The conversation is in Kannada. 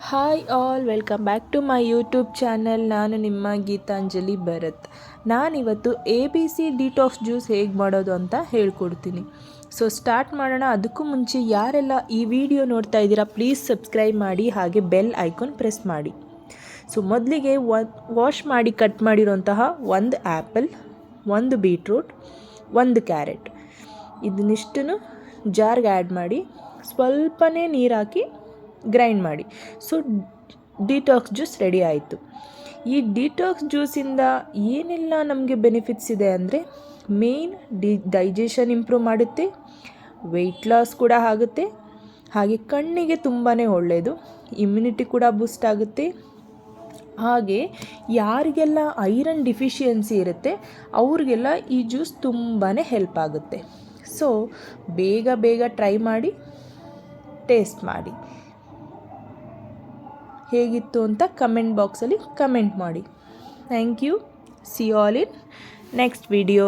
Hi all, welcome back to my YouTube channel. ನಾನು ನಿಮ್ಮ ಗೀತಾಂಜಲಿ ಭರತ್. ನಾನಿವತ್ತು ABC ಡಿಟಾಕ್ಸ್ ಜ್ಯೂಸ್ ಹೇಗೆ ಮಾಡೋದು ಅಂತ ಹೇಳ್ಕೊಡ್ತೀನಿ. ಸೊ ಸ್ಟಾರ್ಟ್ ಮಾಡೋಣ. ಅದಕ್ಕೂ ಮುಂಚೆ ಯಾರೆಲ್ಲ ಈ ವಿಡಿಯೋ ನೋಡ್ತಾ ಇದ್ದೀರಾ, ಪ್ಲೀಸ್ ಸಬ್ಸ್ಕ್ರೈಬ್ ಮಾಡಿ, ಹಾಗೆ ಬೆಲ್ ಐಕಾನ್ ಪ್ರೆಸ್ ಮಾಡಿ. ಸೊ ಮೊದಲಿಗೆ ವಾಶ್ ಮಾಡಿ ಕಟ್ ಮಾಡಿರೋಂತಹ ಒಂದು ಆ್ಯಪಲ್, ಒಂದು ಬೀಟ್ರೂಟ್, ಒಂದು ಕ್ಯಾರೆಟ್, ಇದನ್ನಿಷ್ಟನ್ನು ಜಾರ್ಗೆ ಆ್ಯಡ್ ಮಾಡಿ ಸ್ವಲ್ಪನೇ ನೀರು ಹಾಕಿ ಗ್ರೈಂಡ್ ಮಾಡಿ. ಸೊ ಡಿಟಾಕ್ಸ್ ಜ್ಯೂಸ್ ರೆಡಿ ಆಯಿತು. ಈ ಡಿಟಾಕ್ಸ್ ಜ್ಯೂಸಿಂದ ಏನೆಲ್ಲ ನಮಗೆ ಬೆನಿಫಿಟ್ಸ್ ಇದೆ ಅಂದರೆ, ಮೇಯ್ನ್ ಡೈಜೆಷನ್ ಇಂಪ್ರೂವ್ ಮಾಡುತ್ತೆ, ವೆಯ್ಟ್ ಲಾಸ್ ಕೂಡ ಆಗುತ್ತೆ, ಹಾಗೆ ಕಣ್ಣಿಗೆ ತುಂಬಾ ಒಳ್ಳೆಯದು, ಇಮ್ಯುನಿಟಿ ಕೂಡ ಬೂಸ್ಟ್ ಆಗುತ್ತೆ. ಹಾಗೆ ಯಾರಿಗೆಲ್ಲ ಐರನ್ ಡಿಫಿಷಿಯನ್ಸಿ ಇರುತ್ತೆ ಅವ್ರಿಗೆಲ್ಲ ಈ ಜ್ಯೂಸ್ ತುಂಬಾ ಹೆಲ್ಪ್ ಆಗುತ್ತೆ. ಸೊ ಬೇಗ ಟ್ರೈ ಮಾಡಿ, ಟೇಸ್ಟ್ ಮಾಡಿ, ಹೇಗಿತ್ತು ಅಂತ ಕಮೆಂಟ್ ಬಾಕ್ಸಲ್ಲಿ ಕಮೆಂಟ್ ಮಾಡಿ. Thank you. See all in next video.